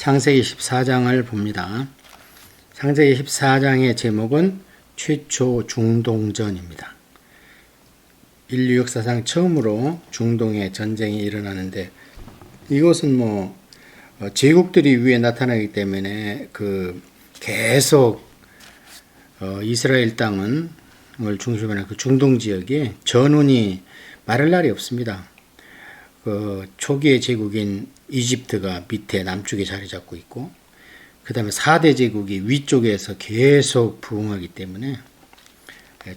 창세기 14장을 봅니다. 창세기 14장의 제목은 최초 중동전입니다. 인류 역사상 처음으로 중동에 전쟁이 일어나는데 이것은 제국들이 위에 나타나기 때문에 계속 이스라엘 땅을 중심으로 한 중동 지역에 전운이 마를 날이 없습니다. 초기의 제국인 이집트가 밑에 남쪽에 자리 잡고 있고, 그 다음에 4대 제국이 위쪽에서 계속 부흥하기 때문에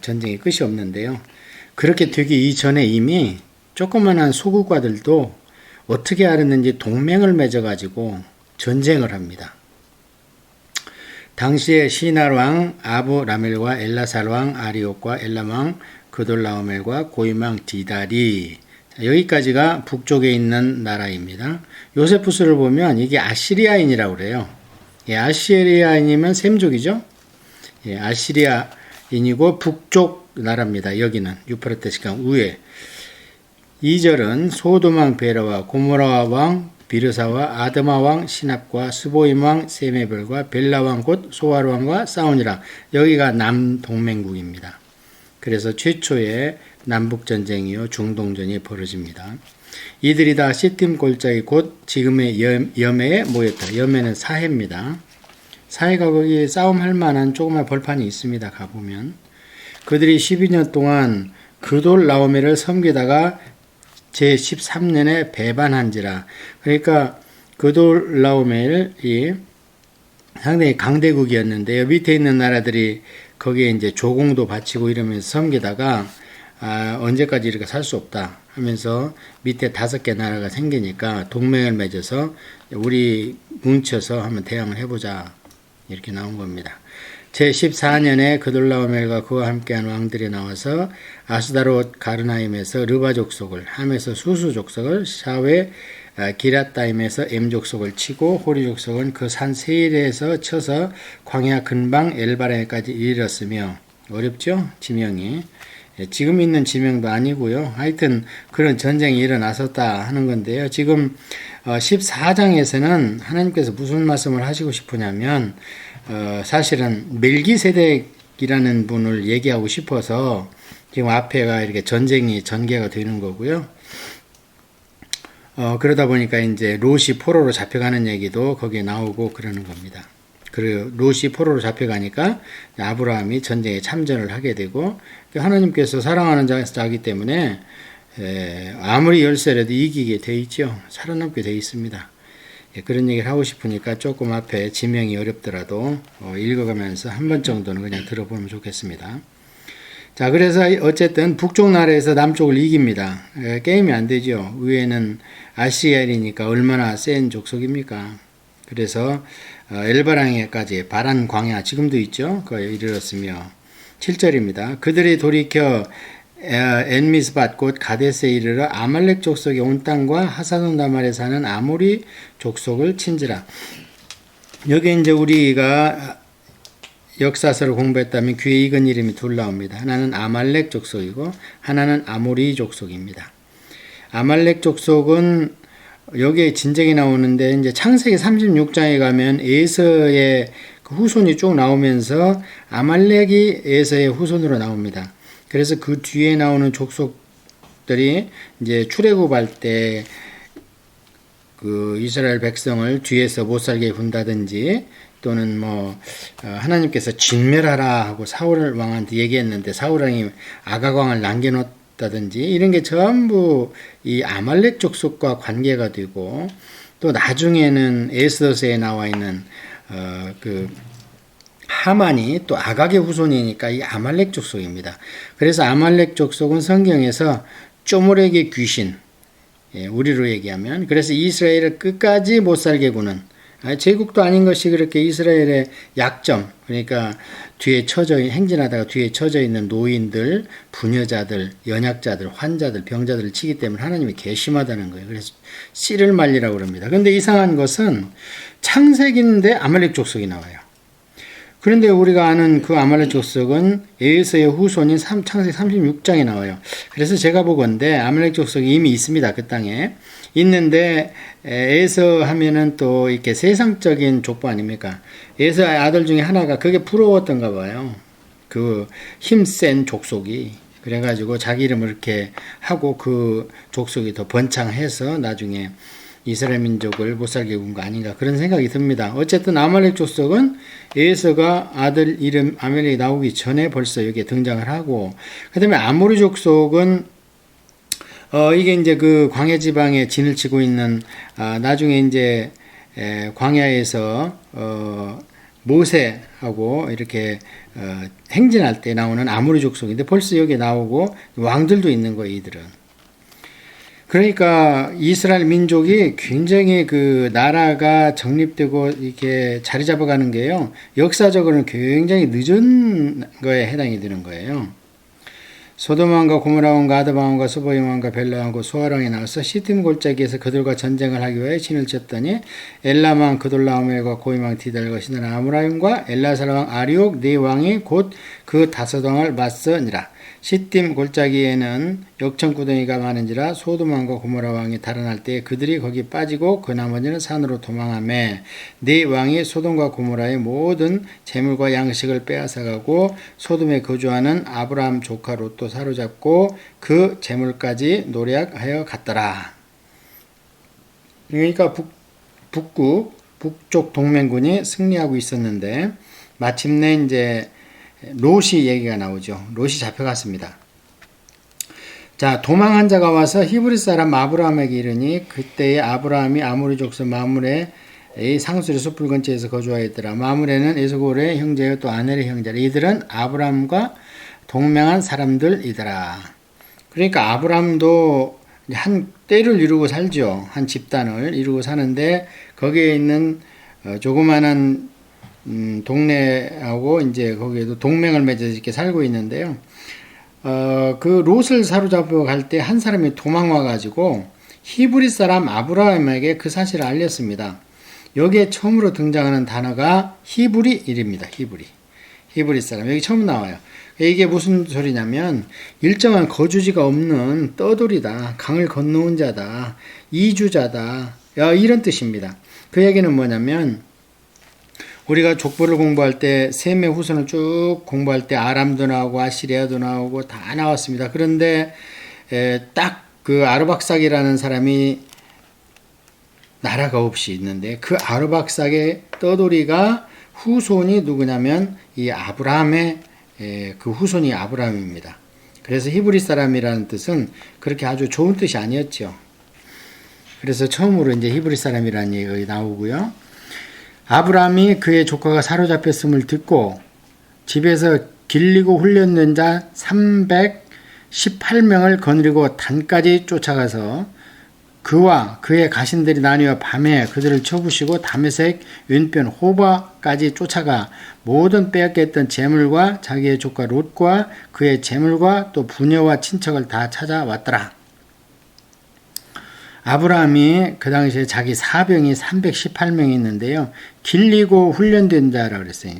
전쟁이 끝이 없는데요. 그렇게 되기 이전에 이미 조그만한 소국가들도 어떻게 알았는지 동맹을 맺어가지고 전쟁을 합니다. 당시에 시날 왕 아브라멜과 엘라살 왕 아리옥과 엘람 왕 그돌라오멜과 고임 왕 디달이, 여기까지가 북쪽에 있는 나라입니다. 요세푸스를 보면 이게 아시리아인이라고 그래요. 아시리아인이면 셈족이죠. 아시리아인이고 북쪽 나라입니다. 여기는 유프라테스강 위에. 2절은 소돔 왕 베라와 고모라 왕 비르사와 아드마 왕 시납과 스보임 왕 세메벨과 벨라 왕 곧 소아르 왕과 싸우니라. 여기가 남동맹국입니다. 그래서 최초의 남북전쟁이요 중동전이 벌어집니다. 이들이 다 시팀 골짜기 곧 지금의 여매에 모였다. 여매는 사해입니다. 사해가 거기 싸움할 만한 조그만 벌판이 있습니다. 가보면 그들이 12년 동안 그돌라오멜을 섬기다가 제13년에 배반한지라. 그러니까 그돌라오멜이 상당히 강대국이었는데요. 밑에 있는 나라들이 거기에 이제 조공도 바치고 이러면서 섬기다가 언제까지 이렇게 살 수 없다 하면서 밑에 5개 나라가 생기니까 동맹을 맺어서 우리 뭉쳐서 한번 대항을 해보자, 이렇게 나온 겁니다. 제14년에 그돌라오멜과 그와 함께한 왕들이 나와서 아스다롯 가르나임에서 르바 족속을, 함에서 수수 족속을, 샤웨 기랏다임에서 엠 족속을 치고 호리 족속은 그 산 세일에서 쳐서 광야 근방 엘바레까지 이르렀으며, 어렵죠? 지명이. 지금 있는 지명도 아니고요. 하여튼 그런 전쟁이 일어났었다 하는 건데요. 지금 14장에서는 하나님께서 무슨 말씀을 하시고 싶으냐면 사실은 멜기세덱이라는 분을 얘기하고 싶어서 지금 앞에가 이렇게 전쟁이 전개가 되는 거고요. 그러다 보니까 이제 롯이 포로로 잡혀가는 얘기도 거기에 나오고 그러는 겁니다. 그리고 롯이 포로로 잡혀가니까 아브라함이 전쟁에 참전을 하게 되고, 하나님께서 사랑하는 자이기 때문에 아무리 열세라도 이기게 돼 있죠. 살아남게 돼 있습니다. 그런 얘기를 하고 싶으니까 조금 앞에 지명이 어렵더라도 읽어가면서 한 번 정도는 그냥 들어보면 좋겠습니다. 자, 그래서 어쨌든 북쪽 나라에서 남쪽을 이깁니다. 게임이 안 되죠. 위에는 아시리아니까 얼마나 센 족속입니까? 그래서 엘바랑에까지 바란 광야 지금도 있죠. 거기에 이르렀으며 7절입니다. 그들이 돌이켜 엔미스밭 곧 가데스에 이르러 아말렉 족속의 온 땅과 하사돈다말에 사는 아모리 족속을 친지라. 여기 이제 우리가 역사서를 공부했다면 귀에 익은 이름이 둘 나옵니다. 하나는 아말렉 족속이고 하나는 아모리 족속입니다. 아말렉 족속은 여기에 진작이 나오는데, 이제 창세기 36장에 가면 에서의 후손이 쭉 나오면서 아말렉이 에서의 후손으로 나옵니다. 그래서 그 뒤에 나오는 족속들이 이제 출애굽할 때 이스라엘 백성을 뒤에서 못 살게 군다든지, 또는 하나님께서 진멸하라 하고 사울 왕한테 얘기했는데 사울 왕이 아각 왕을 남겨놓았다든지, 이런 게 전부 이 아말렉 족속과 관계가 되고, 또 나중에는 에스더서에 나와 있는 하만이 또 아각의 후손이니까 이 아말렉 족속입니다. 그래서 아말렉 족속은 성경에서 쪼무레기 귀신, 우리로 얘기하면, 그래서 이스라엘을 끝까지 못 살게 구는, 제국도 아닌 것이 그렇게 이스라엘의 약점, 그러니까 행진하다가 뒤에 처져 있는 노인들, 부녀자들, 연약자들, 환자들, 병자들을 치기 때문에 하나님이 괘씸하다는 거예요. 그래서 씨를 말리라고 그럽니다. 그런데 이상한 것은 창세기인데 아말렉 족속이 나와요. 그런데 우리가 아는 그 아말렉 족속은 에서의 후손인 창세기 36장에 나와요. 그래서 제가 보건대 아말렉 족속이 이미 있습니다. 그 땅에. 있는데 에서 하면은 또 이렇게 세상적인 족보 아닙니까? 에서 아들 중에 하나가 그게 부러웠던가 봐요. 그 힘센 족속이. 그래가지고 자기 이름을 이렇게 하고 그 족속이 더 번창해서 나중에 이스라엘 민족을 못살게 군 거 아닌가 그런 생각이 듭니다. 어쨌든 아말렉 족속은 에서가 아들 이름 아말렉이 나오기 전에 벌써 여기에 등장을 하고, 그 다음에 아모리 족속은 이게 이제 그 광야 지방에 진을 치고 있는 나중에 이제 광야에서 모세하고 이렇게 행진할 때 나오는 아모리 족속인데 벌써 여기에 나오고 왕들도 있는 거예요, 이들은. 그러니까 이스라엘 민족이 굉장히 그 나라가 정립되고 이렇게 자리 잡아가는 게요, 역사적으로는 굉장히 늦은 거에 해당이 되는 거예요. 소돔 왕과 고모라 왕과 아드바 왕과 소보임 왕과 벨라 왕과 소아 왕이 나와서 시팀 골짜기에서 그들과 전쟁을 하기 위해 진을 쳤더니 엘람 왕 그돌라오멜과 고임 왕 디달과 시는 아므라임과 엘라살 왕 아리옥 네 왕이 곧 그 다섯 왕을 맞서니라. 시팀 골짜기에는 역청구덩이가 많은지라 소돔 왕과 고모라 왕이 달아날 때 그들이 거기 빠지고 그 나머지는 산으로 도망하매 네 왕이 소돔과 고모라의 모든 재물과 양식을 빼앗아가고 소돔에 거주하는 아브라함 조카 롯도 사로잡고 그 재물까지 노략하여 갔더라. 그러니까 북쪽 동맹군이 승리하고 있었는데 마침내 이제 롯이 얘기가 나오죠. 롯이 잡혀갔습니다. 자, 도망한 자가 와서 히브리 사람 아브라함에게 이르니 그때에 아브라함이 아모리 족속 마므레의 상수리 숯불 근처에서 거주하였더라. 마므레는 에스골의 형제요 또 아넬의 형제라. 이들은 아브라함과 동맹한 사람들이더라. 그러니까 아브라함도 한 때를 이루고 살죠. 한 집단을 이루고 사는데 거기에 있는 조그마한 동네하고 이제 거기에도 동맹을 맺어서 이렇게 살고 있는데요. 그 롯을 사로잡아 갈 때 한 사람이 도망와 가지고 히브리 사람 아브라함에게 그 사실을 알렸습니다. 여기에 처음으로 등장하는 단어가 히브리일입니다. 히브리 사람. 여기 처음 나와요. 이게 무슨 소리냐면 일정한 거주지가 없는 떠돌이다. 강을 건너온 자다. 이주자다. 이런 뜻입니다. 그 얘기는 뭐냐면 우리가 족보를 공부할 때 셈의 후손을 쭉 공부할 때 아람도 나오고 아시리아도 나오고 다 나왔습니다. 그런데 딱 그 아르박삭이라는 사람이 나라가 없이 있는데 그 아르박삭의 떠돌이가 후손이 누구냐면 이 아브라함의 그 후손이 아브라함입니다. 그래서 히브리 사람이라는 뜻은 그렇게 아주 좋은 뜻이 아니었죠. 그래서 처음으로 이제 히브리 사람이라는 얘기가 나오고요. 아브라함이 그의 조카가 사로잡혔음을 듣고 집에서 길리고 훈련된 자 318명을 거느리고 단까지 쫓아가서 그와 그의 가신들이 나뉘어 밤에 그들을 쳐부시고 다메섹 왼편 호바까지 쫓아가 모든 빼앗겨 있던 재물과 자기의 조카 롯과 그의 재물과 또 부녀와 친척을 다 찾아왔더라. 아브라함이 그 당시에 자기 사병이 318명이 있는데요. 길리고 훈련된 자라고 그랬어요.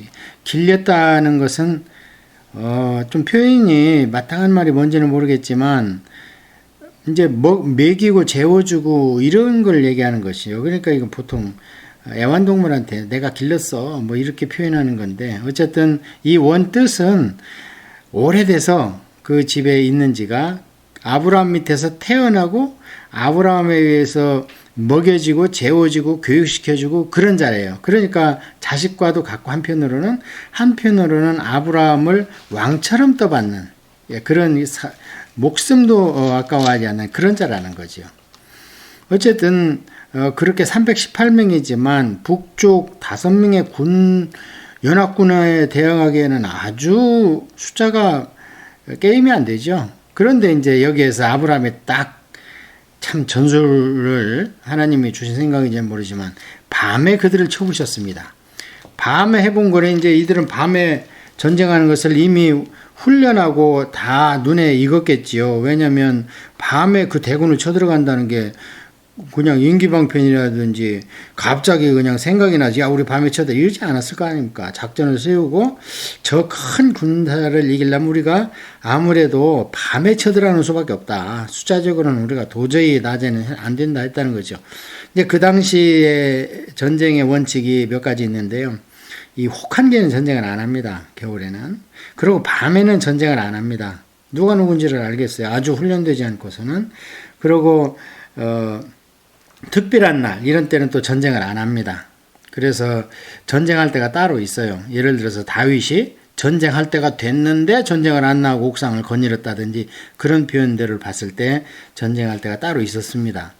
길렸다는 것은 좀 표현이 마땅한 말이 뭔지는 모르겠지만 이제 먹이고 재워주고 이런 걸 얘기하는 것이요. 그러니까 이건 보통 애완동물한테 내가 길렀어 뭐 이렇게 표현하는 건데 어쨌든 이 원뜻은 오래돼서 그 집에 있는 지가 아브라함 밑에서 태어나고 아브라함에 의해서 먹여지고 재워지고 교육시켜주고 그런 자예요. 그러니까 자식과도 같고 한편으로는 아브라함을 왕처럼 떠받는 그런 목숨도 아까워하지 않는 그런 자라는 거죠. 어쨌든 그렇게 318명이지만 북쪽 5명의 군 연합군에 대항하기에는 아주 숫자가 게임이 안 되죠. 그런데 이제 여기에서 아브라함이 딱 참 전술을 하나님이 주신 생각인지 모르지만 밤에 그들을 쳐부셨습니다. 밤에 해본 거래. 이제 이들은 밤에 전쟁하는 것을 이미 훈련하고 다 눈에 익었겠지요. 왜냐하면 밤에 그 대군을 쳐들어간다는 게 그냥 임기방편이라든지 갑자기 그냥 생각이 나지, 야, 우리 밤에 쳐다 이러지 않았을 거 아닙니까? 작전을 세우고 저 큰 군사를 이기려면 우리가 아무래도 밤에 쳐들어가는 수밖에 없다. 숫자적으로는 우리가 도저히 낮에는 안 된다 했다는 거죠. 이제 그 당시에 전쟁의 원칙이 몇 가지 있는데요. 이 혹한기는 전쟁을 안 합니다. 겨울에는. 그리고 밤에는 전쟁을 안 합니다. 누가 누군지를 알겠어요. 아주 훈련되지 않고서는. 그리고 특별한 날 이런 때는 또 전쟁을 안 합니다. 그래서 전쟁할 때가 따로 있어요. 예를 들어서 다윗이 전쟁할 때가 됐는데 전쟁을 안 나가고 옥상을 거닐었다든지 그런 표현들을 봤을 때 전쟁할 때가 따로 있었습니다.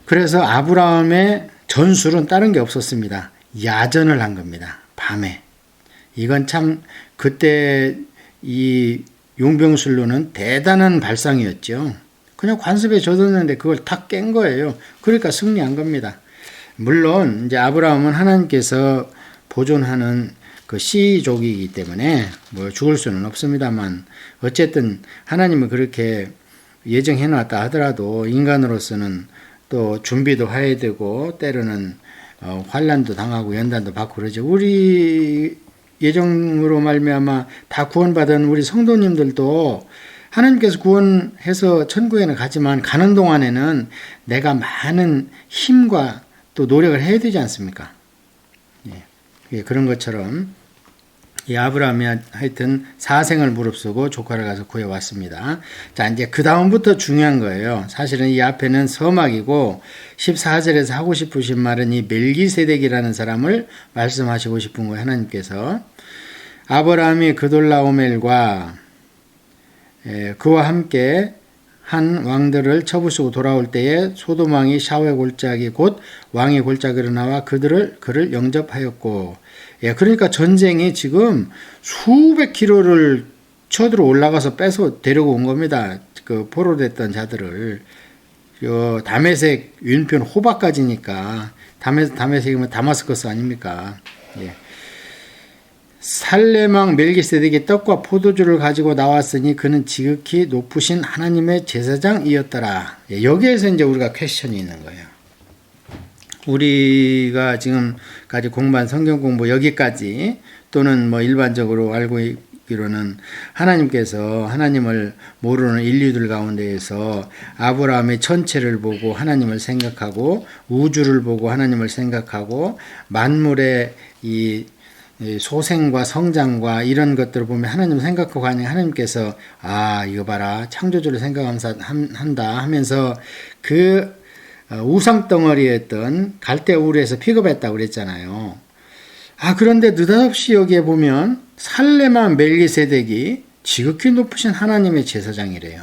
그래서 아브라함의 전술은 다른 게 없었습니다. 야전을 한 겁니다. 밤에. 이건 참 그때 이 용병술로는 대단한 발상이었죠. 그냥 관습에 젖었는데 그걸 탁 깬 거예요. 그러니까 승리한 겁니다. 물론 이제 아브라함은 하나님께서 보존하는 그 씨족이기 때문에 뭐 죽을 수는 없습니다만 어쨌든 하나님은 그렇게 예정해 놨다 하더라도 인간으로서는 또 준비도 해야 되고 때로는 환난도 당하고 연단도 받고 그러죠. 우리 예정으로 말미암아 다 구원받은 우리 성도님들도 하나님께서 구원해서 천국에는 가지만 가는 동안에는 내가 많은 힘과 또 노력을 해야 되지 않습니까? 예, 그런 것처럼 이 아브라함이 하여튼 사생을 무릅쓰고 조카를 가서 구해왔습니다. 자, 이제 그 다음부터 중요한 거예요. 사실은 이 앞에는 서막이고 14절에서 하고 싶으신 말은 이 멜기세덱이라는 사람을 말씀하시고 싶은 거예요. 하나님께서 아브라함이 그돌라오멜과 그와 함께 한 왕들을 쳐부수고 돌아올 때에 소돔 왕이 샤오의 골짜기 곧 왕의 골짜기로 나와 그를 영접하였고, 그러니까 전쟁이 지금 수백 킬로를 쳐들어 올라가서 뺏어 데리고 온 겁니다. 그 포로됐던 자들을. 다메섹 윈편 호박까지니까 다메섹이면 다마스커스 아닙니까? 예. 살레망 멜기세덱이 떡과 포도주를 가지고 나왔으니 그는 지극히 높으신 하나님의 제사장이었더라. 여기에서 이제 우리가 퀘스천이 있는 거예요. 우리가 지금까지 공부한 성경 공부 여기까지 또는 뭐 일반적으로 알고 있기로는 하나님께서 하나님을 모르는 인류들 가운데에서 아브라함의 천체를 보고 하나님을 생각하고 우주를 보고 하나님을 생각하고 만물의 이 소생과 성장과 이런 것들을 보면 하나님 생각하고 하니 하나님께서 이거 봐라 창조주를 생각하면서 한다 하면서 그 우상덩어리였던 갈대우르에서 픽업했다고 그랬잖아요. 그런데 느닷없이 여기에 보면 살레만 멜기세덱이 지극히 높으신 하나님의 제사장이래요.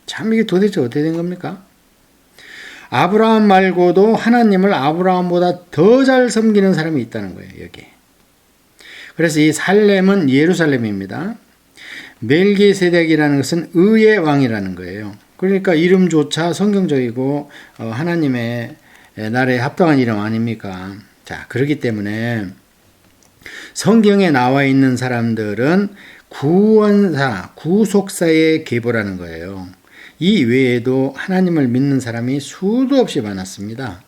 참 이게 도대체 어떻게 된 겁니까? 아브라함 말고도 하나님을 아브라함보다 더 잘 섬기는 사람이 있다는 거예요. 여기에. 그래서 이 살렘은 예루살렘입니다. 멜기세덱이라는 것은 의의 왕이라는 거예요. 그러니까 이름조차 성경적이고 하나님의 나라에 합당한 이름 아닙니까? 자, 그렇기 때문에 성경에 나와 있는 사람들은 구원사, 구속사의 계보라는 거예요. 이 외에도 하나님을 믿는 사람이 수도 없이 많았습니다.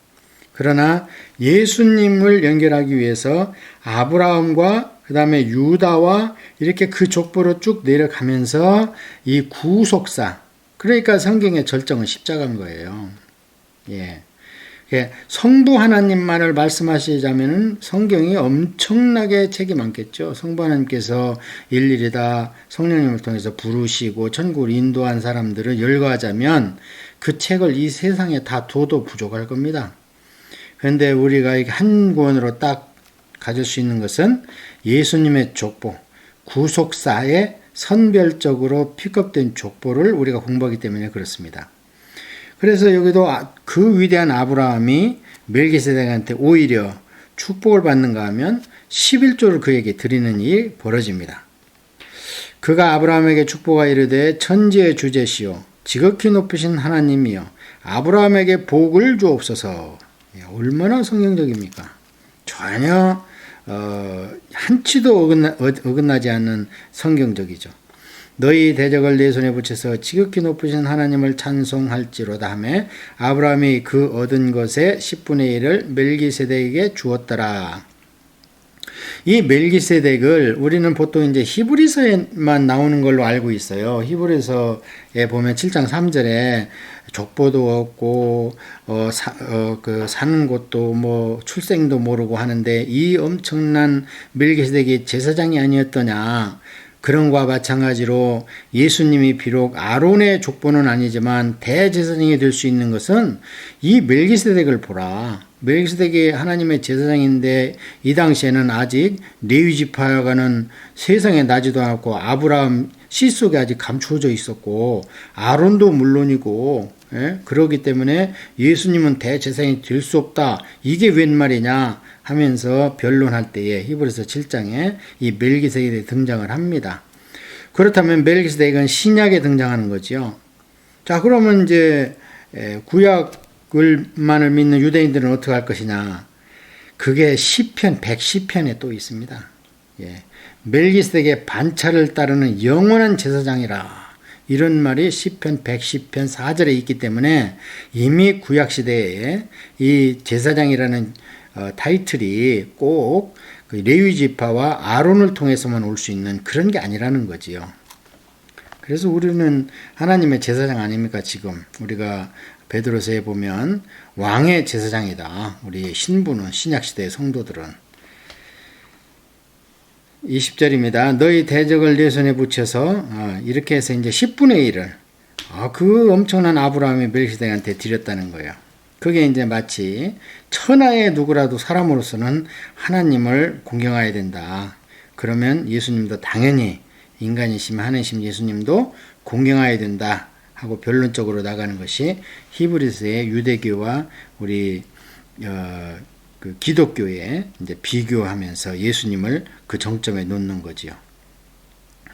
그러나 예수님을 연결하기 위해서 아브라함과 그 다음에 유다와 이렇게 그 족보로 쭉 내려가면서 이 구속사, 그러니까 성경의 절정은 십자가인 거예요. 예. 성부 하나님만을 말씀하시자면은 성경이 엄청나게 책이 많겠죠. 성부 하나님께서 일일이 다 성령님을 통해서 부르시고 천국을 인도한 사람들을 열거하자면 그 책을 이 세상에 다 둬도 부족할 겁니다. 그런데 우리가 한 권으로 딱 가질 수 있는 것은 예수님의 족보, 구속사에 선별적으로 픽업된 족보를 우리가 공부하기 때문에 그렇습니다. 그래서 여기도 그 위대한 아브라함이 멜기세덱한테 오히려 축복을 받는가 하면 11조를 그에게 드리는 일이 벌어집니다. 그가 아브라함에게 축복하 이르되 천지의 주제시요 지극히 높으신 하나님이여 아브라함에게 복을 주옵소서. 얼마나 성경적입니까? 전혀 한치도 어긋나지 않는 성경적이죠. 너희 대적을 내 손에 붙여서 지극히 높으신 하나님을 찬송할지로다 하며 아브라함이 그 얻은 것의 10분의 1을 멜기세덱에게 주었더라. 이 멜기세덱을 우리는 보통 이제 히브리서에만 나오는 걸로 알고 있어요. 히브리서에 보면 7장 3절에 족보도 없고 사는 곳도 뭐 출생도 모르고 하는데 이 엄청난 멜기세덱이 제사장이 아니었더냐. 그런 것과 마찬가지로 예수님이 비록 아론의 족보는 아니지만 대제사장이 될 수 있는 것은 이 멜기세덱을 보라. 멜기세덱이 하나님의 제사장인데 이 당시에는 아직 레위 지파가는 세상에 나지도 않았고 아브라함 씨 속에 아직 감추어져 있었고 아론도 물론이고 그러기 때문에 예수님은 대제사장이 될 수 없다. 이게 웬 말이냐 하면서 변론할 때에 히브리서 7장에 이 멜기세덱이 등장을 합니다. 그렇다면 멜기세덱은 신약에 등장하는 거죠. 자, 그러면 이제 구약을만을 믿는 유대인들은 어떻게 할 것이냐? 그게 시편 110편에 또 있습니다. 멜기세덱의 반차를 따르는 영원한 제사장이라. 이런 말이 시편 110편 4절에 있기 때문에 이미 구약시대에 이 제사장이라는 타이틀이 꼭 레위 지파와 아론을 통해서만 올 수 있는 그런 게 아니라는 거지요. 그래서 우리는 하나님의 제사장 아닙니까? 지금 우리가 베드로서에 보면 왕의 제사장이다. 우리 신부는 신약시대의 성도들은 20절입니다. 너희 대적을 내 손에 붙여서 이렇게 해서 이제 10분의 1을 그 엄청난 아브라함이 멜기세덱한테 드렸다는 거예요. 그게 이제 마치 천하의 누구라도 사람으로서는 하나님을 공경해야 된다. 그러면 예수님도 당연히 인간이시면 하나님 예수님도 공경해야 된다 하고 변론적으로 나가는 것이 히브리서의 유대교와 우리 그 기독교에 이제 비교하면서 예수님을 그 정점에 놓는 거지요.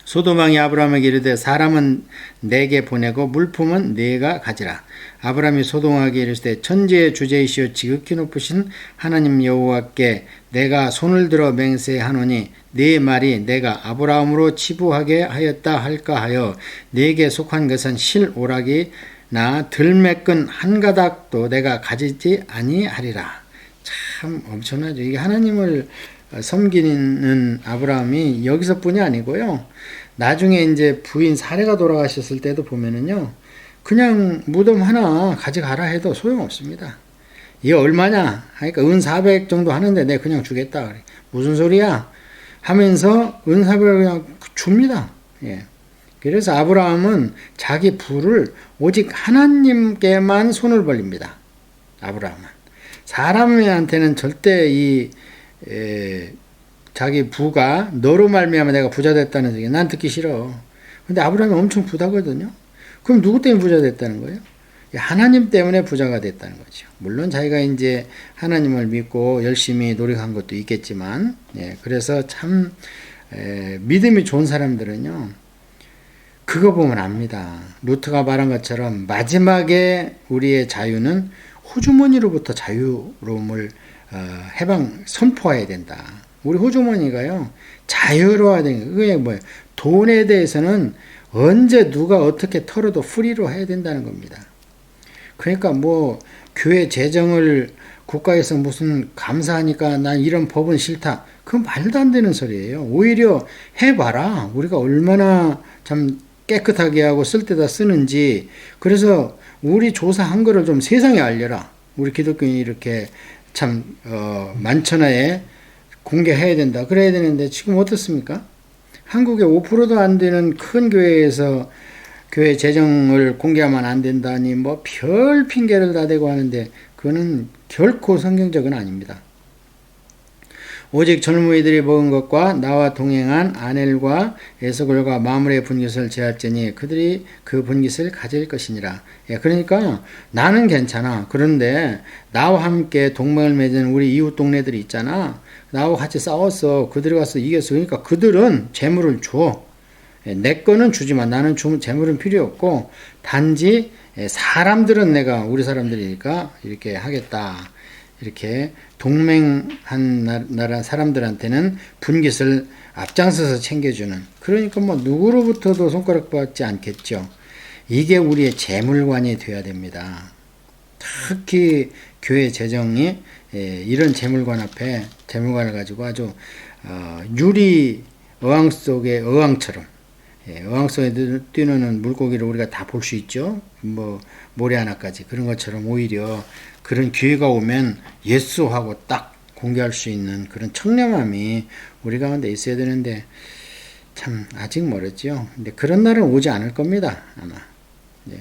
소돔왕이 아브라함에게 이르되 사람은 내게 보내고 물품은 네가 가지라. 아브라함이 소돔왕에게 이르되 천지의 주제이시오 지극히 높으신 하나님 여호와께 내가 손을 들어 맹세하노니 네 말이 내가 아브라함으로 치부하게 하였다 할까 하여 네게 속한 것은 실 오락이나 들매끈 한 가닥도 내가 가지지 아니하리라. 참 엄청나죠. 이게 하나님을 섬기는 아브라함이 여기서뿐이 아니고요. 나중에 이제 부인 사례가 돌아가셨을 때도 보면은요. 그냥 무덤 하나 가져가라 해도 소용없습니다. 이게 얼마냐? 하니까 은 400 정도 하는데 내가 그냥 주겠다. 무슨 소리야? 하면서 은 400을 그냥 줍니다. 그래서 아브라함은 자기 부를 오직 하나님께만 손을 벌립니다. 아브라함은. 사람한테는 절대 자기 부가 너로 말미암아 내가 부자 됐다는 얘기 난 듣기 싫어. 근데 아브라함이 엄청 부자거든요. 그럼 누구 때문에 부자 됐다는 거예요? 하나님 때문에 부자가 됐다는 거죠. 물론 자기가 이제 하나님을 믿고 열심히 노력한 것도 있겠지만, 그래서 참 믿음이 좋은 사람들은요, 그거 보면 압니다. 루트가 말한 것처럼 마지막에 우리의 자유는 호주머니로부터 자유로움을 선포해야 된다. 우리 호주머니가요, 자유로워야 되는 거예요. 그게 뭐예요? 돈에 대해서는 언제 누가 어떻게 털어도 프리로 해야 된다는 겁니다. 그러니까 뭐 교회 재정을 국가에서 무슨 감사하니까 난 이런 법은 싫다. 그건 말도 안 되는 소리예요. 오히려 해봐라. 우리가 얼마나 참 깨끗하게 하고 쓸 때다 쓰는지. 그래서 우리 조사한 거를 좀 세상에 알려라. 우리 기독교인이 이렇게 참 만천하에 공개해야 된다. 그래야 되는데 지금 어떻습니까? 한국에 5%도 안 되는 큰 교회에서 교회 재정을 공개하면 안 된다니 뭐 별 핑계를 다 대고 하는데 그거는 결코 성경적은 아닙니다. 오직 젊은이들이 먹은 것과 나와 동행한 아넬과 에서골과 마므레의 분깃을 제할지니 그들이 그 분깃을 가질 것이니라. 그러니까 나는 괜찮아. 그런데 나와 함께 동맹을 맺은 우리 이웃 동네들이 있잖아. 나와 같이 싸웠어. 그들이 가서 이겼어. 그러니까 그들은 재물을 줘. 내 거는 주지만 나는 재물은 필요 없고 단지 사람들은 내가 우리 사람들이니까 이렇게 하겠다. 이렇게 동맹한 나라 사람들한테는 분깃을 앞장서서 챙겨주는, 그러니까 뭐 누구로부터도 손가락 받지 않겠죠. 이게 우리의 재물관이 되어야 됩니다. 특히 교회 재정이 이런 재물관 앞에 재물관을 가지고 아주 유리 어항 속의 어항처럼, 어항 속에 뛰노는 물고기를 우리가 다 볼 수 있죠. 뭐 모래 하나까지 그런 것처럼 오히려 그런 기회가 오면 예수하고 딱 공개할 수 있는 그런 청렴함이 우리 가운데 있어야 되는데 참 아직 멀었죠. 근데 그런 날은 오지 않을 겁니다. 아마. 예.